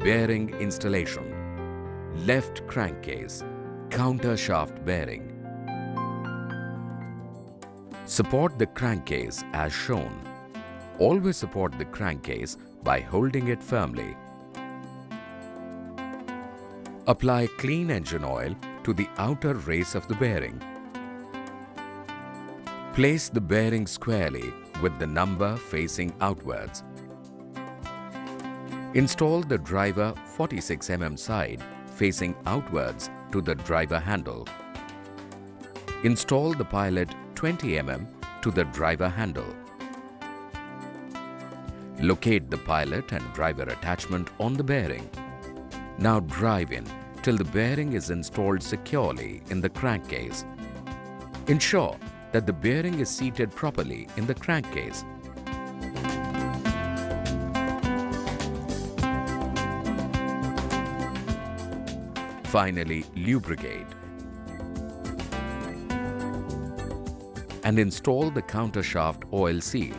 Bearing installation. Left crankcase, counter shaft bearing. Support the crankcase as shown. Always support the crankcase by holding it firmly. Apply clean engine oil to the outer race of the bearing. Place the bearing squarely with the number facing outwards. Install the driver 46 mm side facing outwards to the driver handle. Install the pilot 20 mm to the driver handle. Locate the pilot and driver attachment on the bearing. Now drive in till the bearing is installed securely in the crankcase. Ensure that the bearing is seated properly in the crankcase. Finally, lubricate and install the countershaft oil seal.